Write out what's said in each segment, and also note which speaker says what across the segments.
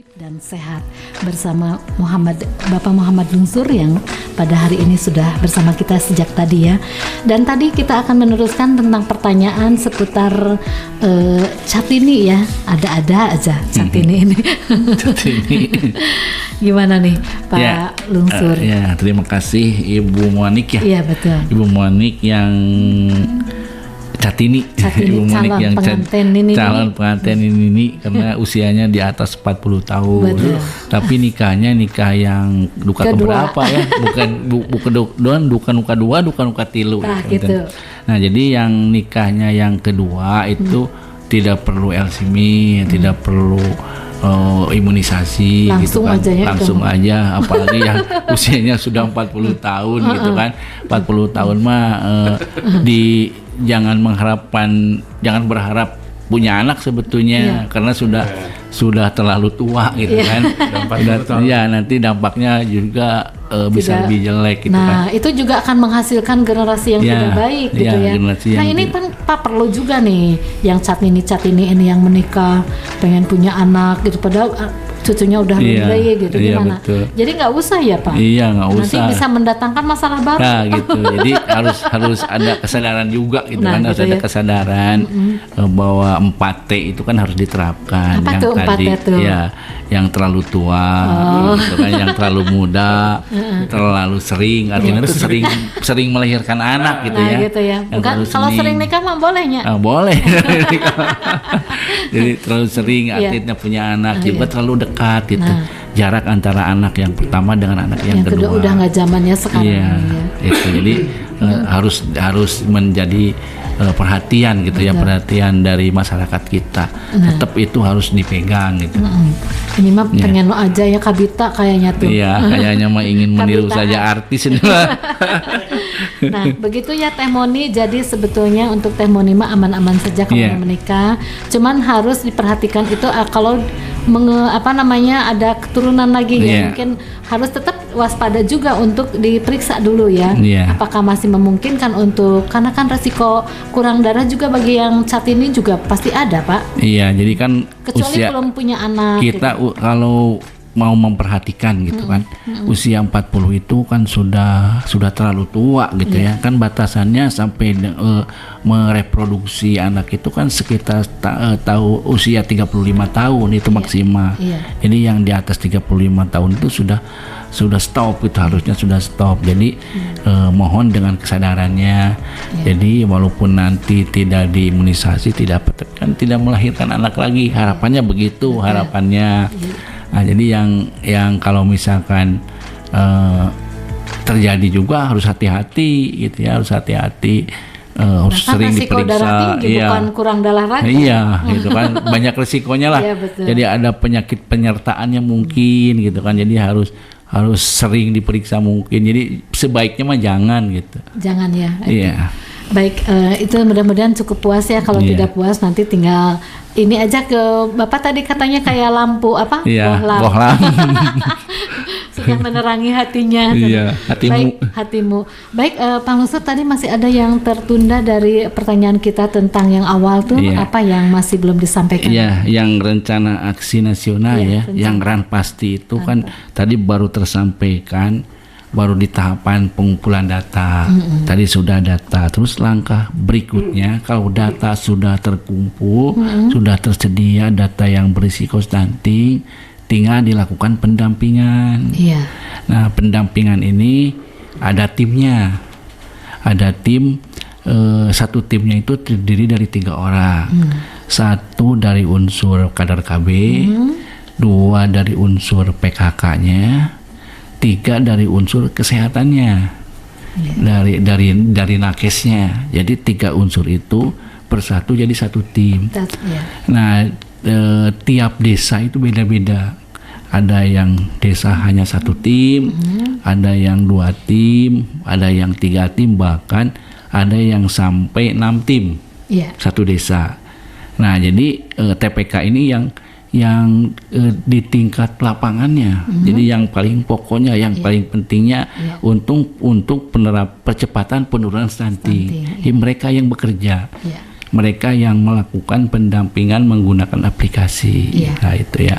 Speaker 1: dan sehat bersama Bapak Muhammad Lungsur yang pada hari ini sudah bersama kita sejak tadi ya. Dan tadi kita akan meneruskan tentang pertanyaan seputar Catini ya. Ada-ada aja Catini ini. Catini. Gimana nih Pak Lungsur?
Speaker 2: Ya, terima kasih Ibu Monik ya.
Speaker 1: Iya betul.
Speaker 2: Ibu Monik yang Catini, Ibu Monik yang calon pengantin ini karena usianya di atas 40 tahun.
Speaker 1: Betul.
Speaker 2: Tapi nikah yang duka keberapa ya? Bukan duka dua, duka tilu.
Speaker 1: Nah, gitu.
Speaker 2: Nah, jadi yang nikahnya yang kedua itu tidak perlu LCMI, tidak perlu imunisasi
Speaker 1: langsung
Speaker 2: gitu kan.
Speaker 1: aja ya,
Speaker 2: langsung aja, apalagi yang usianya sudah 40 tahun gitu kan. 40 tahun mah jangan berharap punya anak sebetulnya karena sudah terlalu tua gitu kan. Nanti dampaknya juga bisa lebih jelek gitu kan.
Speaker 1: Nah, itu juga akan menghasilkan generasi yang tidak baik gitu ya. Nah, ini kan Pak perlu juga nih yang Catini ini yang menikah pengen punya anak gitu padahal cucunya udah gede gitu gimana?
Speaker 2: Betul.
Speaker 1: Jadi nggak usah ya Pak?
Speaker 2: Iya nggak usah.
Speaker 1: Nanti bisa mendatangkan masalah baru.
Speaker 2: Nah gitu. Jadi harus ada kesadaran juga gitu kan. Harus ada kesadaran bahwa 4T itu kan harus diterapkan.
Speaker 1: Apa
Speaker 2: yang
Speaker 1: tuh
Speaker 2: tadi
Speaker 1: 4T tuh?
Speaker 2: Ya yang terlalu tua, gitu kan, yang terlalu muda, terlalu sering. Artinya itu sering melahirkan anak gitu ya.
Speaker 1: Gitu ya. Bukan kalau sering nikah mah bolehnya.
Speaker 2: Boleh. Jadi terlalu sering artinya punya anak juga terlalu dekat gitu. Jarak antara anak yang pertama dengan anak yang kedua
Speaker 1: udah nggak zamannya sekarang.
Speaker 2: Itu jadi harus menjadi perhatian gitu. Betul. Ya, perhatian dari masyarakat kita. Tetap itu harus dipegang gitu.
Speaker 1: Ini mah pengen lo aja ya Kabita kayaknya tuh.
Speaker 2: Iya, kayaknya mah ingin meniru saja artis ini mah.
Speaker 1: Nah, begitu ya Teh Moni. Jadi sebetulnya untuk Teh Moni mah aman-aman saja kalau menikah. Cuman harus diperhatikan itu kalau ada keturunan lagi ya, mungkin harus tetap waspada juga untuk diperiksa dulu ya. Apakah masih memungkinkan karena kan resiko kurang darah juga bagi yang Catini juga pasti ada Pak. Iya, jadi kan kecuali belum punya anak. Kita
Speaker 2: kalau mau memperhatikan gitu kan, usia 40 itu kan sudah terlalu tua gitu ya. Kan batasannya sampai mereproduksi anak itu kan sekitar usia 35 tahun itu maksimal. Jadi yang di atas 35 tahun itu sudah stop gitu, harusnya sudah stop. Jadi mohon dengan kesadarannya. Jadi walaupun nanti tidak diimunisasi, tidak melahirkan anak lagi, harapannya begitu, harapannya. Nah, jadi yang kalau misalkan terjadi juga harus hati-hati gitu ya, harus hati-hati. Harus sering diperiksa.
Speaker 1: Darah tinggi, bukan kurang darah lagi.
Speaker 2: Iya, gitu kan, banyak resikonya lah. Jadi ada penyakit penyertaannya mungkin gitu kan. Jadi harus sering diperiksa mungkin. Jadi sebaiknya mah jangan gitu.
Speaker 1: Jangan ya.
Speaker 2: Iya.
Speaker 1: Baik, itu mudah-mudahan cukup puas ya. Kalau tidak puas nanti tinggal ini aja ke Bapak tadi katanya kayak lampu apa?
Speaker 2: Bohlam.
Speaker 1: Sudah menerangi hatinya. Hatimu. Baik, Pak Lungsur tadi masih ada yang tertunda dari pertanyaan kita tentang yang awal tuh. Apa yang masih belum disampaikan?
Speaker 2: Iya, yang rencana aksi nasional yang Ranpasti itu kan tadi baru tersampaikan. Baru di tahapan pengumpulan data. Tadi sudah data. Terus langkah berikutnya kalau data sudah terkumpul, sudah tersedia data yang berisiko stunting, tinggal dilakukan pendampingan. Nah, pendampingan ini ada timnya. Ada tim, satu timnya itu terdiri dari 3 orang. 1 dari unsur kader KB, 2 dari unsur PKK-nya, 3 dari unsur kesehatannya, dari nakesnya. Jadi 3 unsur itu persatu jadi satu tim. Nah, tiap desa itu beda-beda. Ada yang desa hanya 1 tim, ada yang 2 tim, ada yang 3 tim, bahkan ada yang sampai 6 tim satu desa. Nah, jadi TPK ini yang di tingkat lapangannya. Jadi yang paling pokoknya, yang paling pentingnya untuk percepatan penurunan stunting. Mereka yang bekerja, mereka yang melakukan pendampingan menggunakan aplikasi. Nah, itu ya.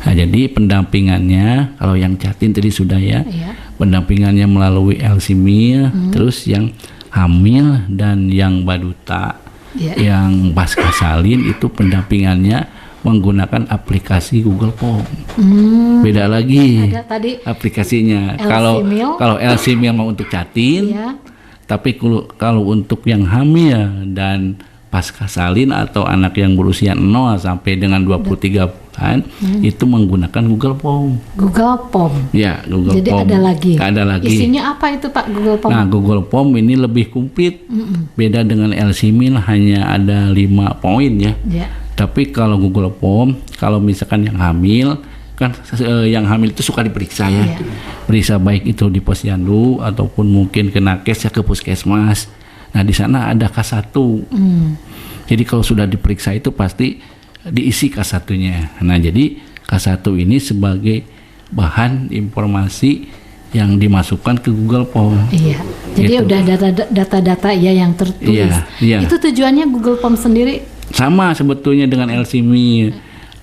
Speaker 2: Nah, jadi pendampingannya kalau yang Catin tadi sudah ya, pendampingannya melalui Elsimil, terus yang hamil dan yang baduta, yang pasca salin itu pendampingannya menggunakan aplikasi Google Form. Beda lagi
Speaker 1: tadi
Speaker 2: aplikasinya.
Speaker 1: Elsimil.
Speaker 2: Kalau Elsimil mau untuk Catin, tapi kalau untuk yang hamil dan pasca salin atau anak yang berusia 0 sampai dengan 23 bulan itu menggunakan Google Form.
Speaker 1: Google Form.
Speaker 2: Ya, Google
Speaker 1: Jadi
Speaker 2: Form.
Speaker 1: Ada lagi. Isinya apa itu Pak Google Form?
Speaker 2: Nah, Google Form ini lebih komplit. Beda dengan Elsimil hanya ada 5 poin ya. Tapi kalau Google Form, kalau misalkan yang hamil kan yang hamil itu suka diperiksa ya. Periksa baik itu di posyandu ataupun mungkin ke nakes ya ke puskesmas. Nah, di sana ada K1. Jadi kalau sudah diperiksa itu pasti diisi K1-nya. Nah, jadi K1 ini sebagai bahan informasi yang dimasukkan ke Google Form. Iya.
Speaker 1: Jadi gitu. Udah data-data ya yang tertulis. Itu tujuannya Google Form sendiri
Speaker 2: sama sebetulnya dengan Elsimil.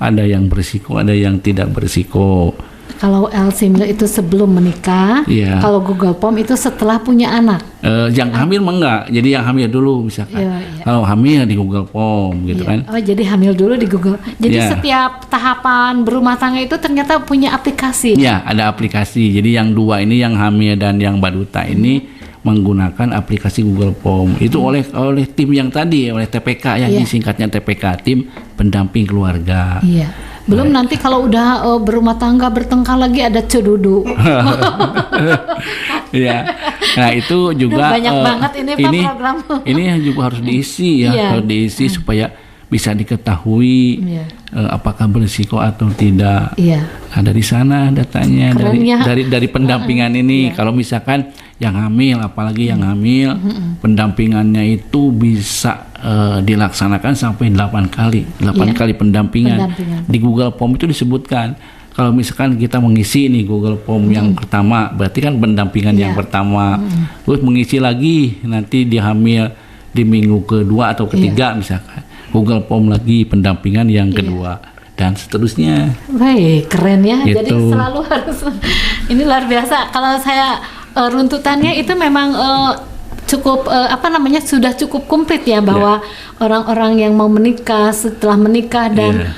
Speaker 2: Ada yang berisiko, ada yang tidak berisiko.
Speaker 1: Kalau Elsimil itu sebelum menikah, kalau Google Form itu setelah punya anak.
Speaker 2: Yang hamil mah enggak, jadi yang hamil dulu misalkan. Kalau hamil di Google Form gitu kan.
Speaker 1: Oh, jadi hamil dulu di Google. Jadi setiap tahapan berumah tangga itu ternyata punya aplikasi.
Speaker 2: Iya, ada aplikasi. Jadi yang dua ini, yang hamil dan yang baduta ini menggunakan aplikasi Google Form. Itu oleh tim yang tadi, oleh TPK ya, singkatnya TPK, tim pendamping keluarga.
Speaker 1: Belum nanti kalau udah berumah tangga bertengkar lagi ada cedudu.
Speaker 2: Nah itu juga
Speaker 1: banyak banget ini Pak program.
Speaker 2: Ini juga harus diisi ya, harus diisi supaya bisa diketahui apakah berisiko atau tidak. Nah, dari sana datanya. Dari pendampingan ini. Kalau misalkan yang hamil, apalagi yang hamil, pendampingannya itu bisa dilaksanakan sampai 8 kali pendampingan. Di Google Form itu disebutkan kalau misalkan kita mengisi nih Google Form yang pertama, berarti kan pendampingan yang pertama, terus mengisi lagi nanti di hamil di minggu kedua atau ketiga misalkan Google Form lagi pendampingan yang kedua dan seterusnya.
Speaker 1: Baik, keren ya.
Speaker 2: Gitu.
Speaker 1: Jadi selalu harus ini luar biasa. Kalau saya runtutannya itu memang cukup sudah cukup komplit ya bahwa orang-orang yang mau menikah, setelah menikah dan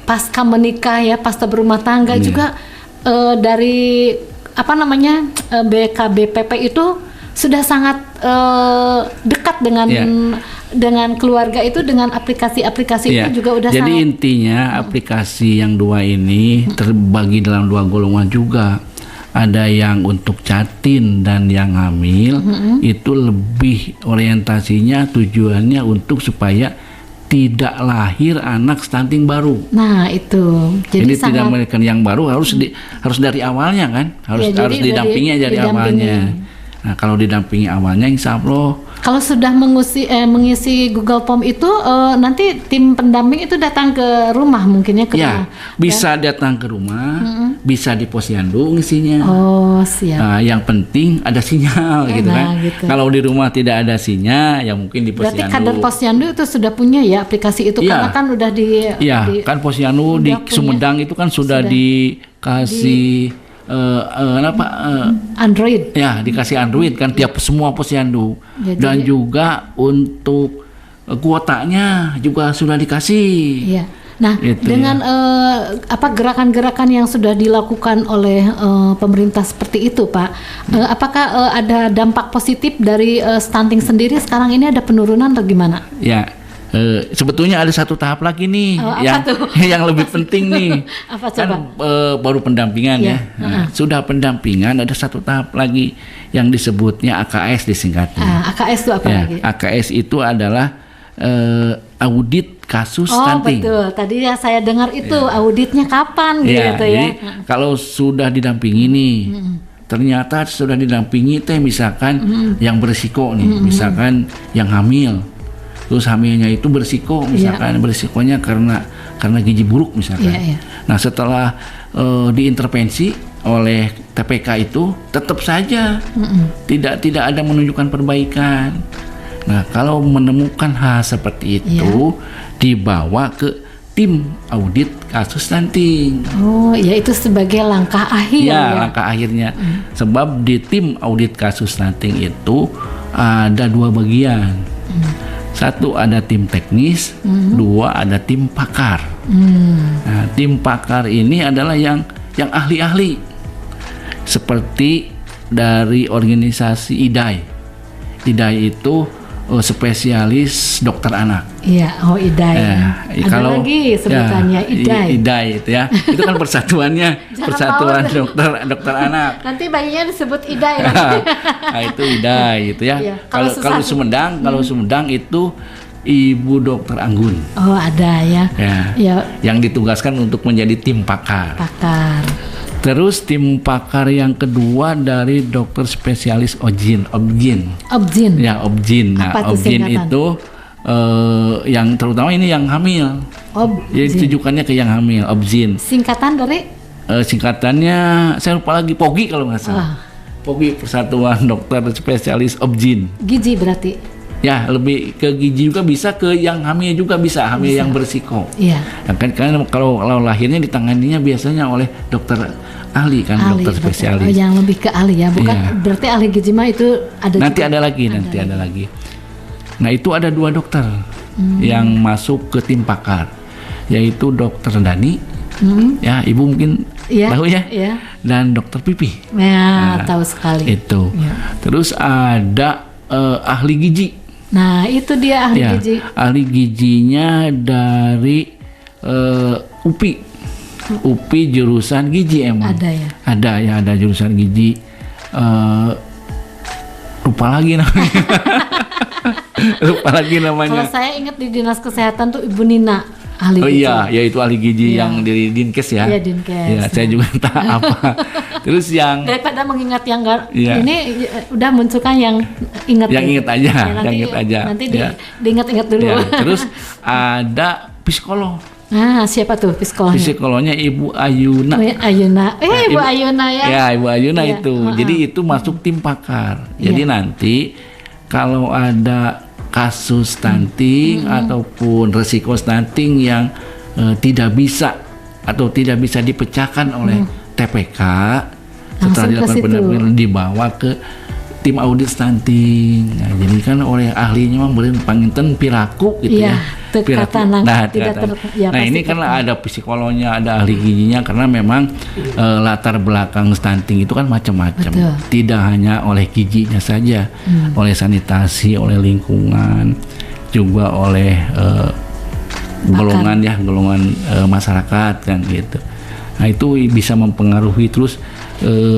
Speaker 1: pasca menikah ya, pasca berumah tangga juga dari BKBPP itu sudah sangat dekat dengan keluarga itu, dengan aplikasi-aplikasi itu juga udah.
Speaker 2: Jadi intinya aplikasi yang dua ini terbagi dalam 2 golongan juga. Ada yang untuk Catin dan yang hamil, itu lebih orientasinya tujuannya untuk supaya tidak lahir anak stunting baru.
Speaker 1: Nah itu. Jadi
Speaker 2: tidak melahirkan yang baru harus dari awalnya kan, harus didampingi dari awalnya. Nah kalau didampingi awalnya, insya Allah.
Speaker 1: Kalau sudah mengisi Google Form itu nanti tim pendamping itu datang ke rumah mungkin ya?
Speaker 2: Bisa datang ke rumah, bisa di posyandu ngisinya.
Speaker 1: Oh siap.
Speaker 2: Nah, yang penting ada sinyal gitu kan. Gitu. Kalau di rumah tidak ada sinyal, ya mungkin di posyandu.
Speaker 1: Berarti kader posyandu itu sudah punya ya aplikasi itu karena kan udah
Speaker 2: kan posyandu di Sumedang itu kan sudah dikasih.
Speaker 1: Android.
Speaker 2: Ya, dikasih Android kan tiap semua posyandu. Dan juga untuk kuotanya juga sudah dikasih. Iya.
Speaker 1: Nah, dengan gerakan-gerakan yang sudah dilakukan oleh pemerintah seperti itu, Pak, apakah ada dampak positif dari stunting sendiri sekarang ini, ada penurunan atau gimana?
Speaker 2: Ya. Sebetulnya ada satu tahap lagi nih yang lebih penting nih.
Speaker 1: Apa coba?
Speaker 2: Kan baru pendampingan ya. Nah, sudah pendampingan ada satu tahap lagi yang disebutnya AKS disingkatnya.
Speaker 1: AKS itu apa lagi?
Speaker 2: AKS itu adalah audit kasus stunting.
Speaker 1: Betul. Tadi saya dengar itu auditnya kapan gitu ya.
Speaker 2: Jadi kalau sudah didampingi nih. Ternyata sudah didampingi misalkan yang berisiko nih, misalkan yang hamil. Terus hamilnya itu berisiko, misalkan berisikonya karena gizi buruk misalkan. Nah setelah diintervensi oleh TPK itu tetap saja tidak ada menunjukkan perbaikan. Nah kalau menemukan hal seperti itu dibawa ke tim audit kasus stunting.
Speaker 1: Oh, ya itu sebagai langkah akhir ya.
Speaker 2: Langkah akhirnya. Sebab di tim audit kasus stunting itu ada 2 bagian. Satu ada tim teknis, 2 ada tim pakar. Nah, tim pakar ini adalah yang ahli-ahli. Seperti dari organisasi IDAI. IDAI itu spesialis dokter anak.
Speaker 1: Iya, IDAI. Ada lagi sebutannya IDAI.
Speaker 2: IDAI itu ya. Itu kan persatuannya, persatuan dokter anak.
Speaker 1: Nanti bayinya disebut IDAI.
Speaker 2: Nah, itu IDAI itu ya. Kalau Sumedang itu Ibu Dokter Anggun.
Speaker 1: Oh, ada ya.
Speaker 2: Yang ditugaskan untuk menjadi tim pakar. Terus tim pakar yang kedua dari dokter spesialis Obgyn. Ya, Obgyn. Nah, Obgyn itu yang terutama ini yang hamil. Jadi tujukannya ke yang hamil, Obgyn.
Speaker 1: Singkatan dari?
Speaker 2: Singkatannya saya lupa lagi, POGI kalau nggak salah. POGI, Persatuan Dokter Spesialis Obgyn.
Speaker 1: Gizi berarti?
Speaker 2: Ya, lebih ke gizi juga bisa, ke yang hamil juga bisa, hamil yang berisiko.
Speaker 1: Iya.
Speaker 2: Karena kalau lahirnya ditanganinya biasanya oleh dokter ahli kan, dokter spesialis.
Speaker 1: Yang lebih ke ahli ya, bukan berarti ahli gizi mah itu ada.
Speaker 2: Nanti juga. Ada lagi. Nah, itu ada 2 dokter yang masuk ke tim pakar, yaitu Dokter Dani, ya Ibu mungkin tahu ya, dan Dokter Pipi.
Speaker 1: Ya, tahu sekali.
Speaker 2: Itu. Ya. Terus ada ahli gizi.
Speaker 1: Nah, itu dia ahli gizi.
Speaker 2: Ahli gizinya dari UPI. UPI jurusan gizi emang. Ada jurusan gizi. Lupa lagi namanya.
Speaker 1: Kalau saya ingat di Dinas Kesehatan tuh Ibu Nina ahli gizi.
Speaker 2: Ya itu ahli gizi yang dari Dinkes ya.
Speaker 1: Iya, Dinkes.
Speaker 2: Ya, saya juga tak apa. Terus yang
Speaker 1: daripada mengingat yang enggak ini udah munculkan yang ingat.
Speaker 2: Yang ingat aja,
Speaker 1: Nanti diingat-ingat dulu.
Speaker 2: Ya, terus ada psikolog.
Speaker 1: Nah, siapa tuh psikolognya?
Speaker 2: Psikolognya Ibu Ayuna.
Speaker 1: Ibu Ayuna ya.
Speaker 2: Ya, Ibu Ayuna itu. Jadi itu masuk tim pakar. Jadi nanti kalau ada kasus stunting ataupun resiko stunting yang tidak bisa dipecahkan oleh TPK, setelah dilakukan benar-benar dibawa ke tim audit stunting. Nah, jadi kan oleh ahlinya mah beureun panginten piraku gitu ya. Piraku. Nah, ini kan ada psikolognya, ada ahli gizinya, karena memang latar belakang stunting itu kan macam-macam. Tidak hanya oleh gizinya saja, oleh sanitasi, oleh lingkungan, juga oleh golongan masyarakat kan gitu. Nah, itu bisa mempengaruhi terus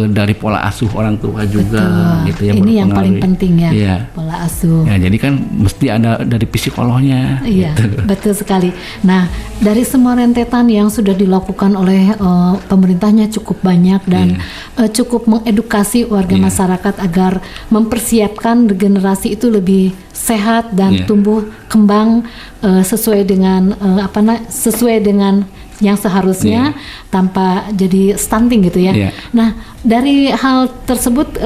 Speaker 2: dari pola asuh orang tua juga. Gitu ya.
Speaker 1: Ini yang paling penting ya, pola asuh.
Speaker 2: Ya, jadi kan mesti ada dari psikolognya.
Speaker 1: Iya,
Speaker 2: gitu.
Speaker 1: Betul sekali. Nah, dari semua rentetan yang sudah dilakukan oleh pemerintahnya cukup banyak dan cukup mengedukasi warga masyarakat agar mempersiapkan generasi itu lebih sehat dan tumbuh kembang sesuai dengan yang seharusnya tanpa jadi stunting gitu ya. Nah, dari hal tersebut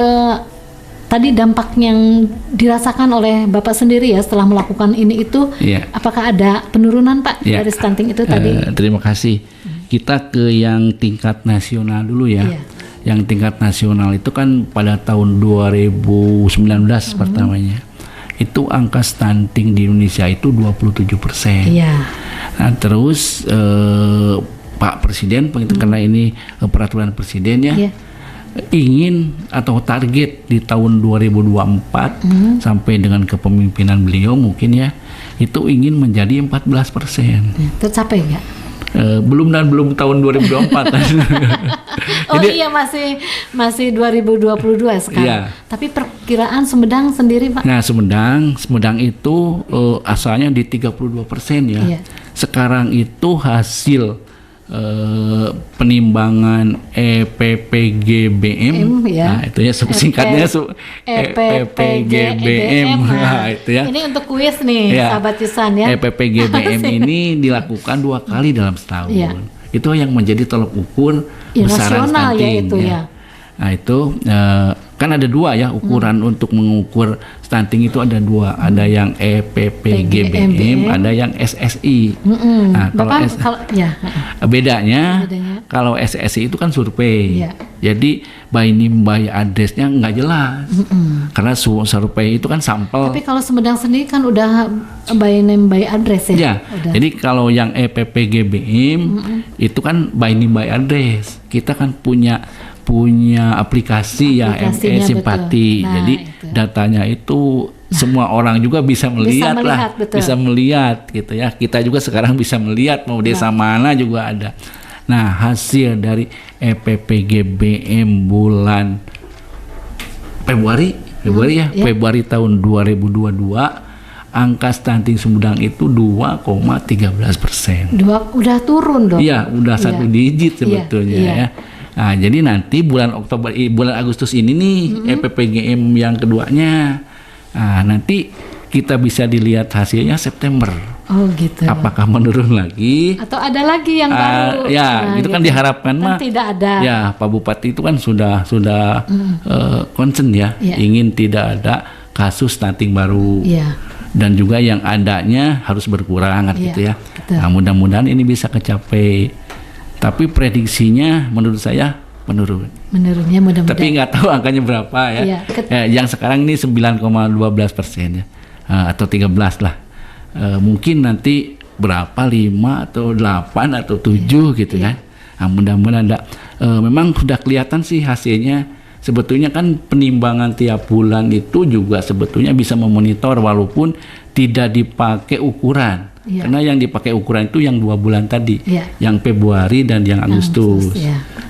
Speaker 1: tadi dampak yang dirasakan oleh Bapak sendiri ya setelah melakukan ini itu, apakah ada penurunan Pak dari stunting itu tadi?
Speaker 2: Terima kasih. Kita ke yang tingkat nasional dulu ya. Yang tingkat nasional itu kan pada tahun 2019 pertamanya. Itu angka stunting di Indonesia itu 27%. Nah, terus Pak Presiden, karena ini peraturan Presiden ya, ingin atau target di tahun 2024 sampai dengan kepemimpinan beliau mungkin ya, itu ingin menjadi 14%.
Speaker 1: Tercapai nggak?
Speaker 2: Belum tahun 2024.
Speaker 1: Jadi, masih 2022 sekarang. Tapi perkiraan Sumedang sendiri Pak?
Speaker 2: Nah, Sumedang itu asalnya di 32% ya. Sekarang itu hasil penimbangan EPPGBM, nah itu ya singkatnya EPPGBM. Nah, itu ya.
Speaker 1: Ini untuk kuis nih, sahabat Yusan ya.
Speaker 2: EPPGBM ini dilakukan 2 kali dalam setahun. Itu yang menjadi tolok ukur besaran stunting.
Speaker 1: Itu ya.
Speaker 2: Nah, itu kan ada dua ya ukuran untuk mengukur stunting itu ada dua, ada yang EPPGBM, ada yang SSI. Nah, bedanya kalau SSI itu kan survei, jadi by name by address-nya nggak jelas, karena survei itu kan sampel.
Speaker 1: Tapi kalau Sumedang sendiri kan udah by name by address ya.
Speaker 2: Jadi kalau yang EPPGBM itu kan by name by address, kita kan punya aplikasi ya Simpati. Nah, jadi itu datanya itu semua orang juga bisa melihat bisa melihat gitu ya. Kita juga sekarang bisa melihat mau desa mana juga ada. Nah, hasil dari EPPGBM bulan Februari Februari tahun 2022, angka stunting Sumedang itu 2,13%.
Speaker 1: Udah turun dong.
Speaker 2: Iya, udah satu digit sebetulnya ya. Nah, jadi nanti bulan Agustus ini nih EPPGM yang keduanya. Nah, nanti kita bisa dilihat hasilnya September.
Speaker 1: Oh gitu.
Speaker 2: Apakah menurun lagi?
Speaker 1: Atau ada lagi yang baru?
Speaker 2: Ya, itu kan diharapkan
Speaker 1: kan tidak ada.
Speaker 2: Ya, Pak Bupati itu kan sudah concern ya, ingin tidak ada kasus stunting baru. Dan juga yang adanya harus berkurang gitu ya. Betul. Nah, mudah-mudahan ini bisa kecapai. Tapi prediksinya menurut saya menurunnya mudah-mudahan. Tapi nggak tahu angkanya berapa ya. Yang sekarang ini 9,12% ya, atau 13 lah. Mungkin nanti berapa 5 atau 8 atau 7 gitu kan. Nah, mudah-mudahan ada. Memang sudah kelihatan sih hasilnya. Sebetulnya kan penimbangan tiap bulan itu juga sebetulnya bisa memonitor walaupun tidak dipakai ukuran. Karena yang dipakai ukuran itu yang 2 bulan tadi, yang Februari dan yang Agustus.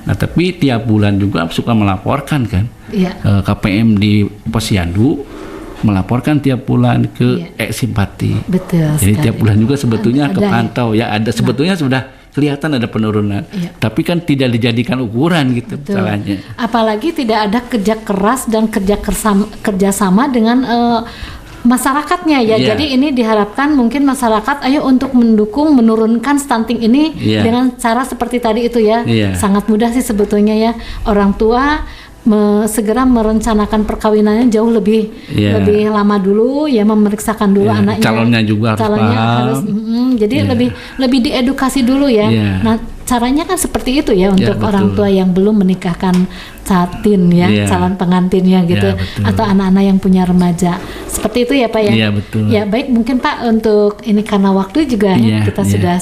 Speaker 2: Nah, tapi tiap bulan juga suka melaporkan kan, KPM di Posyandu melaporkan tiap bulan ke Simpati.
Speaker 1: Betul.
Speaker 2: Jadi tiap bulan juga sebetulnya kepantau ya, ada sebetulnya sudah kelihatan ada penurunan. Tapi kan tidak dijadikan ukuran gitu salahnya.
Speaker 1: Apalagi tidak ada kerja keras dan kerjasama dengan masyarakatnya ya. Jadi ini diharapkan mungkin masyarakat ayo untuk mendukung menurunkan stunting ini dengan cara seperti tadi itu ya. Sangat mudah sih sebetulnya ya. Orang tua segera merencanakan perkawinannya jauh lebih lama dulu ya, memeriksakan dulu anaknya.
Speaker 2: Calonnya juga harus
Speaker 1: jadi lebih diedukasi dulu ya. Nah, caranya kan seperti itu ya untuk orang tua yang belum menikahkan catin ya, calon pengantinnya gitu, atau anak-anak yang punya remaja. Seperti itu ya Pak ya.
Speaker 2: Betul.
Speaker 1: Ya baik, mungkin Pak untuk ini karena waktu juga kita sudah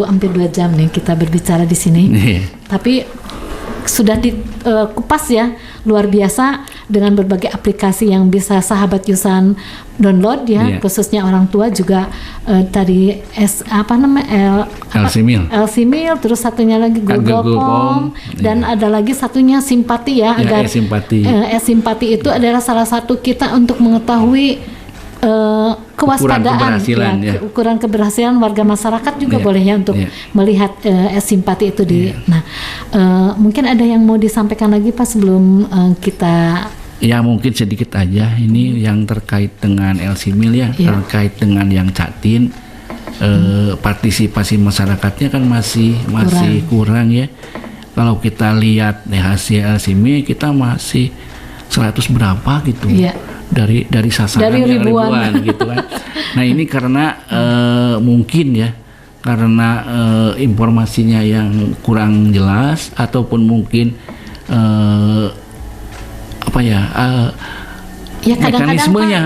Speaker 1: hampir 2 jam nih kita berbicara di sini. Tapi sudah dikupas ya luar biasa dengan berbagai aplikasi yang bisa sahabat Yusan download ya, khususnya orang tua juga dari LCMIL, terus satunya lagi Google Form, dan ada lagi satunya Simpati ya, agar Simpati itu adalah salah satu kita untuk mengetahui kewaspadaan ukuran keberhasilan warga masyarakat juga boleh ya untuk melihat Simpati itu di. Nah, mungkin ada yang mau disampaikan lagi Pak sebelum kita.
Speaker 2: Ya mungkin sedikit aja ini yang terkait dengan LCMIL ya, terkait dengan yang catin, partisipasi masyarakatnya kan masih kurang ya. Kalau kita lihat hasil LCMIL kita masih 100 berapa gitu. Dari sasaran yang ribuan gitu kan. Nah, ini karena mungkin ya karena informasinya yang kurang jelas, ataupun mungkin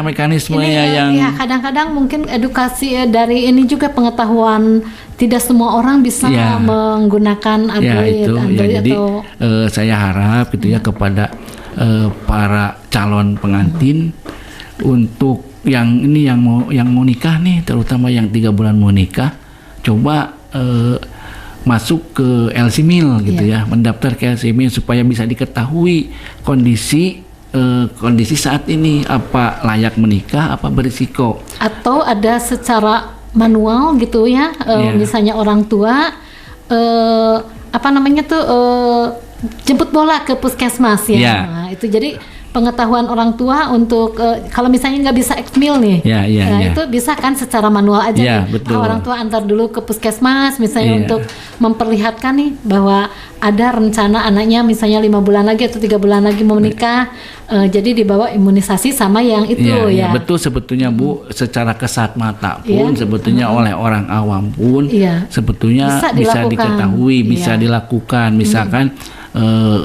Speaker 2: mekanismenya yang
Speaker 1: kadang-kadang mungkin edukasi dari ini juga pengetahuan, tidak semua orang bisa menggunakan Android
Speaker 2: jadi saya harap gitu ya kepada para calon pengantin untuk yang mau nikah nih, terutama yang 3 bulan mau nikah, coba masuk ke LCMIL gitu ya, mendaftar ke LCMIL supaya bisa diketahui kondisi saat ini, apa layak menikah, apa berisiko, atau ada secara manual gitu ya, misalnya orang tua jemput bola ke puskesmas ya. Nah, itu jadi
Speaker 1: pengetahuan orang tua untuk kalau misalnya nggak bisa X-Meal nih, itu bisa kan secara manual aja nih.
Speaker 2: Betul.
Speaker 1: Orang tua antar dulu ke puskesmas misalnya untuk memperlihatkan nih bahwa ada rencana anaknya misalnya 5 bulan lagi atau 3 bulan lagi mau menikah, jadi dibawa imunisasi sama yang itu ya.
Speaker 2: Betul sebetulnya Bu, secara kasat mata pun sebetulnya oleh orang awam pun sebetulnya bisa diketahui, bisa dilakukan. Misalkan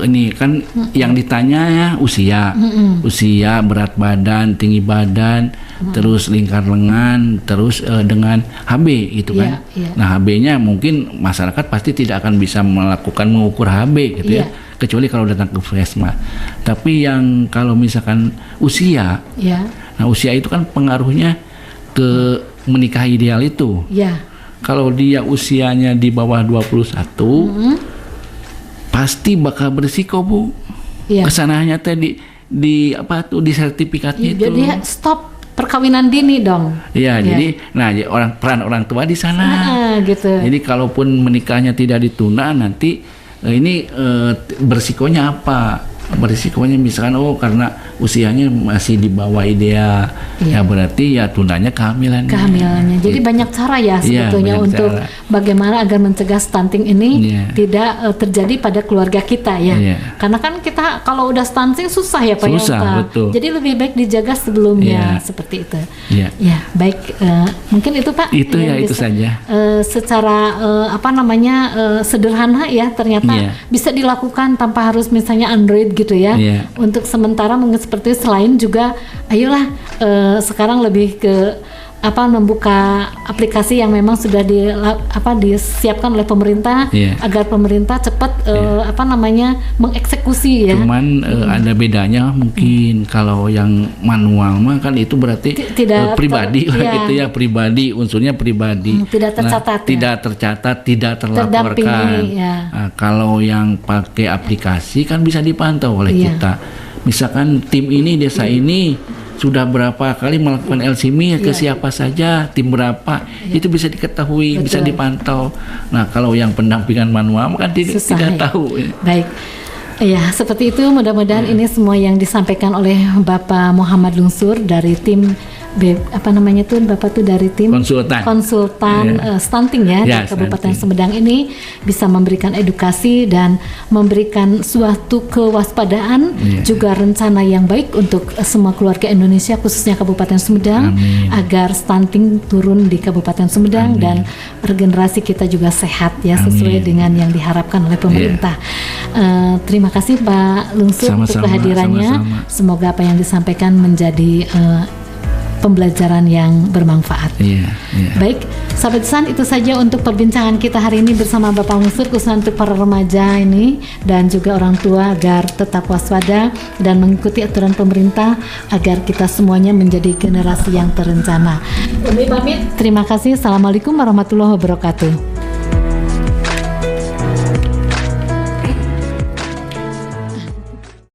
Speaker 2: ini kan yang ditanya ya usia, berat badan, tinggi badan, terus lingkar lengan, terus dengan HB gitu kan. Nah HB-nya mungkin masyarakat pasti tidak akan bisa mengukur HB gitu ya, kecuali kalau datang ke puskesmas. Tapi yang kalau misalkan usia, nah usia itu kan pengaruhnya ke menikah ideal itu. Kalau dia usianya di bawah 21, pasti bakal berisiko Bu. Kesananya tadi di di sertifikatnya itu.
Speaker 1: Jadi stop perkawinan dini dong.
Speaker 2: Jadi peran orang tua di sana.
Speaker 1: Gitu.
Speaker 2: Jadi kalaupun menikahnya tidak ditunda nanti ini berisikonya apa? Berisikonya misalkan karena usianya masih di bawah ideal, ya berarti ya tundanya kehamilannya.
Speaker 1: Jadi banyak cara ya sebetulnya untuk bagaimana agar mencegah stunting ini tidak terjadi pada keluarga kita ya. Karena kan kita kalau udah stunting susah ya Pak Yonta.
Speaker 2: Betul.
Speaker 1: Jadi lebih baik dijaga sebelumnya seperti itu. Baik, mungkin itu Pak.
Speaker 2: Itu itu saja.
Speaker 1: Secara sederhana ya ternyata bisa dilakukan tanpa harus misalnya Android gitu ya. Untuk sementara mungkin seperti selain juga ayolah sekarang lebih ke membuka aplikasi yang memang sudah disiapkan oleh pemerintah agar pemerintah cepat mengeksekusi ya.
Speaker 2: Cuman ada bedanya mungkin kalau yang manual mah kan itu berarti pribadi gitu ya, pribadi, unsurnya pribadi.
Speaker 1: Tidak tercatat.
Speaker 2: Tidak tercatat, tidak terlaporkan. Nah, kalau yang pakai aplikasi kan bisa dipantau oleh kita. Misalkan tim ini, desa ini sudah berapa kali melakukan LCMI ke siapa saja, tim berapa, itu bisa diketahui, bisa dipantau. Nah, kalau yang pendampingan manual kan tidak tahu.
Speaker 1: Baik. Ya, seperti itu. Mudah-mudahan ini semua yang disampaikan oleh Bapak Muhammad Lungsur dari tim Bapak tuh dari tim konsultan stunting ya di Kabupaten Sumedang ini bisa memberikan edukasi dan memberikan suatu kewaspadaan juga rencana yang baik untuk semua keluarga Indonesia khususnya Kabupaten Sumedang agar stunting turun di Kabupaten Sumedang dan regenerasi kita juga sehat ya sesuai dengan yang diharapkan oleh pemerintah. Terima kasih Pak Lungsur untuk kehadirannya. Semoga apa yang disampaikan menjadi pembelajaran yang bermanfaat. Baik, sahabat San, itu saja untuk perbincangan kita hari ini bersama Bapak Lungsur, khususnya untuk para remaja ini dan juga orang tua agar tetap waspada dan mengikuti aturan pemerintah agar kita semuanya menjadi generasi yang terencana. Terima kasih. Assalamualaikum warahmatullahi wabarakatuh.